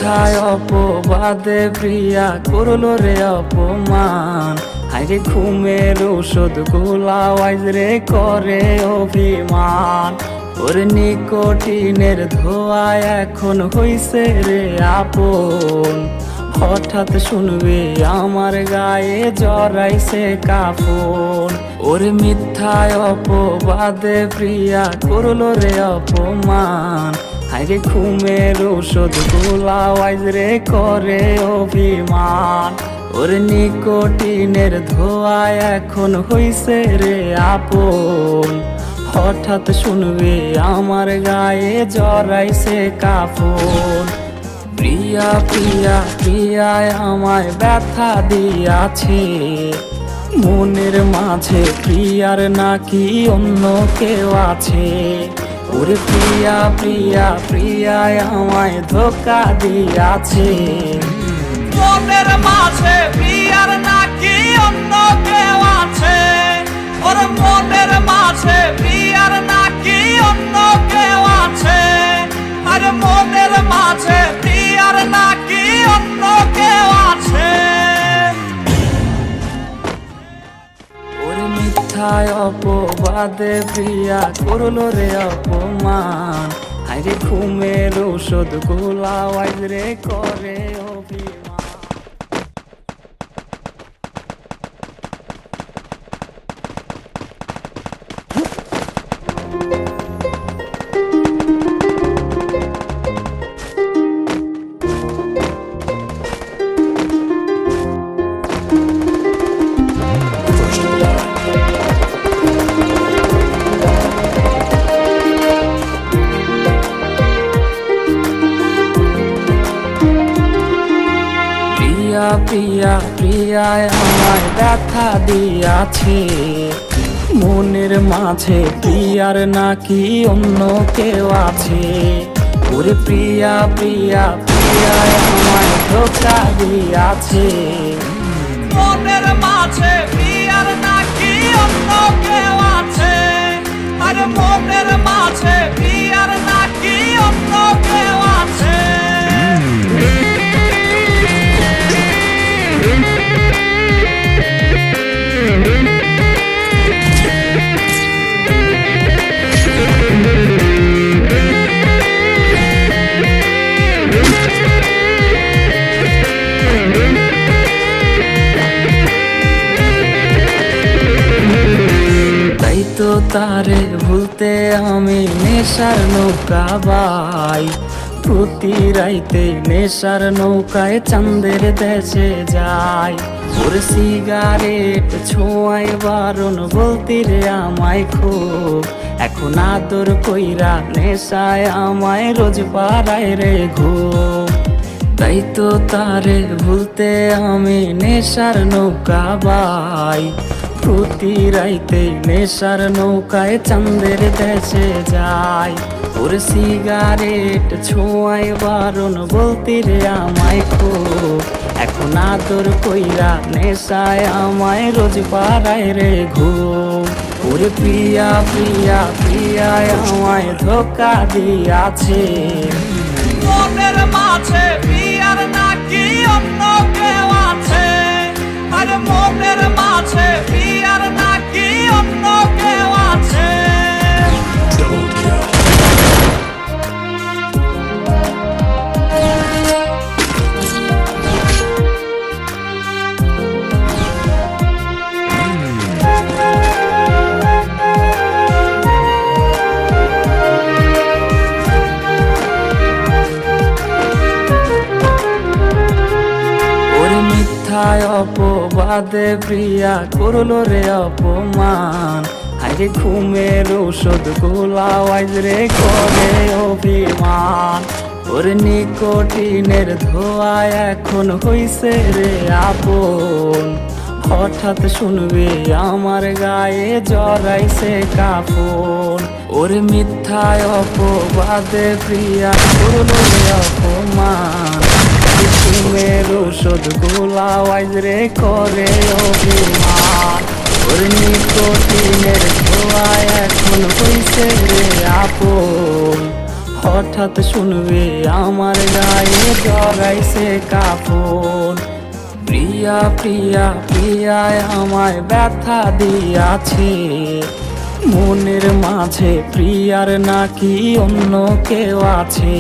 মিথ্যায় অপবাদে প্রিয়া করলো রে অপমান, হায়রে ঘুমের ওষুধ গোলাওয়াইজ রে করে অভিমান। ওর নিকোটিনের ধোঁয়ায় এখন হইছে রে আপন, হঠাৎ শুনবে আমার গায়ে জড়াইছে কাফন। ওর মিথ্যায় অপবাদে প্রিয়া করলো রে অপমান, হায়রে ঘুমের ওষুধ গোলাওয়াইজ রে করে অভিমান। ওর নিকোটিনের ধোঁয়ায় এখন হইছে রে আপন, হঠাৎ শুনবে আমার গায়ে জড়াইছে কাফন। প্রিয়া প্রিয়া প্রিয়ায় আমায় ব্যথা দিয়াছে, মনের মাঝে প্রিয়ার নাকি অন্য কেউ আছে। ওরে প্রিয়া প্রিয়া প্রিয়ায় আমায় ধোঁকা দিয়াছে, মনের মাঝে প্রিয়ার নাকি অন্য কেউ আছে। ওর মনের মাঝে প্রিয়ার নাকি অন্য কেউ আছে। আর মনের মাঝে প্রিয়ার নাকি অন্য কেউ আছে। ওরে মিথ্যায় অপবাদে প্রিয়া করলো রে অপমান, হায়রে ঘুমের ওষুধ গোলাওয়াইজ রে করে অভিমান। প্রিয়া প্রিয়া প্রিয়ায় আমায় ব্যথা দিয়াছে, মনের মাঝে প্রিয়ার নাকি অন্য কেউ আছে। ওরে প্রিয়া প্রিয়া প্রিয়ায় আমায় ধোঁকা দিয়াছে, মনের মাঝে প্রিয়ার নাকি অন্য কেউ আছে। আর মনের মাঝে প্রিয়ার নাকি অন্য কেউ আছে। তাই তো তারে ভুলতে আমি নেশার নৌকা বাই, প্রতি রাইতে নেশার নৌকায় চাঁদের দেশে যাই। ওর সিগারেট ছোঁয়াই বারণ বলতি রে আমায় খুব, এখন আদর কইরা নেশায় আমায় রোজ পাড়ায় রে ঘুম। তাই তো তারে ভুলতে আমি নেশার নৌকা বাই, প্রতি রাইতে নেশার নৌকায় চাঁদের দেশে যাই। ওর সিগারেট ছোঁয়াই বারণ বলতি রে আমায় খুব, এখন আদর কইরা নেশায় আমায় রোজ পাড়ায় রে ঘুম। ওরে প্রিয়া প্রিয়া প্রিয়ায় আমায় ধোঁকা দিয়াছে, মনের মাঝে প্রিয়ার নাকি অন্য কেউ আছে। আর মনের মাঝে প্রিয়ার নাকি অন্য কেউ আছে। মিথ্যায় অপবাদে প্রিয়া করলো রে অপমান, হায়রে ঘুমের ওষুধ গোলাওয়াইজ রে করে অভিমান। ওর নিকোটিনের ধোঁয়ায় এখন হইছে রে আপন, হঠাৎ শুনবে আমার গায়ে জড়াইছে কাফন। ওর মিথ্যায় অপবাদে প্রিয়া করলো রে অপমান, ঘুমের ওষুধ গোলাওয়াইজ রে করে অভিমান। ওর নিকোটিনের ধোঁয়ায় এখন হইছে রে আপন, হঠাৎ শুনবে আমার গায়ে জড়াইছে কাপড়। প্রিয়া প্রিয়া প্রিয়ায় আমায় ব্যথা দিয়াছে, মনের মাঝে প্রিয়ার নাকি অন্য কেউ আছে।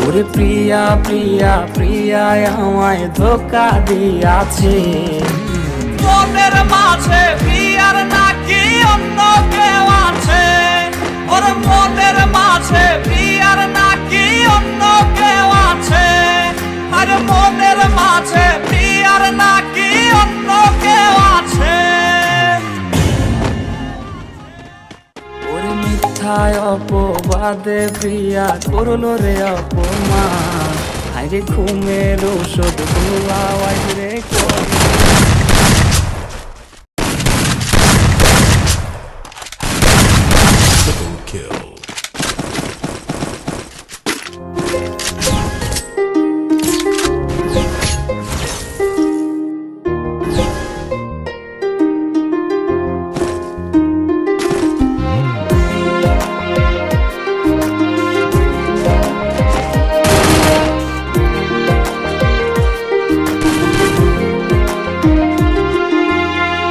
ওরে প্রিয়া প্রিয়া প্রিয়ায় আমায় ধোকা দিয়াছে। মনের মাঝে প্রিয়ার নাকি অন্য কেউ আছে, ওর মনের মাঝে প্রিয়ার নাকি অন্য কেউ আছে, আর মনের মাঝে প্রিয়ার নাকি অন্য কেউ আছে। ওরে মিথ্যায় অপবাদে প্রিয়া করলো রে অপমান, আরে ঘুমের ঔষধ গুলাওয়াই রে করে।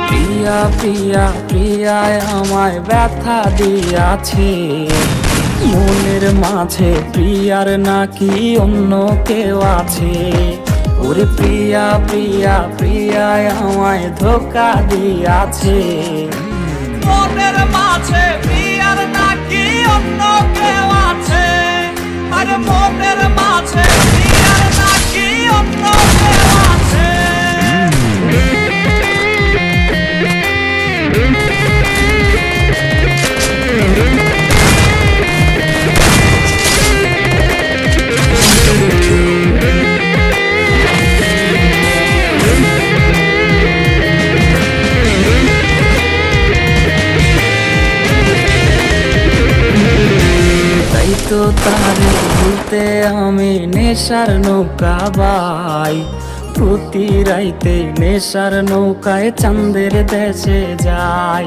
প্রিয়া প্রিয়া প্রিয়ায় আমায় ব্যথা দিয়াছে, মনের মাঝে প্রিয়ার নাকি অন্য কেউ আছে। ওরে প্রিয়া প্রিয়া প্রিয়ায় আমায় ধোকা দিয়াছে। মনের মাঝে প্রিয়ার নাকি অন্য কেউ আছে, আর মনের মাঝে প্রিয়ার নাকি অন্য কেউ আছে। তাই তো তারে ভুলতে আমি নেশার নৌকা বাই, প্রতি রাইতে নেশার নৌকায় চাঁদের দেশে যাই।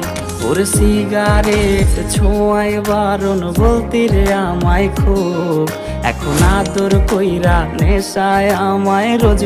ওর সিগারেট ছোঁয়ায় বারণ বলতি রে আমায় খুব, এখন আদর কইরা নেশায় আমায় রোজ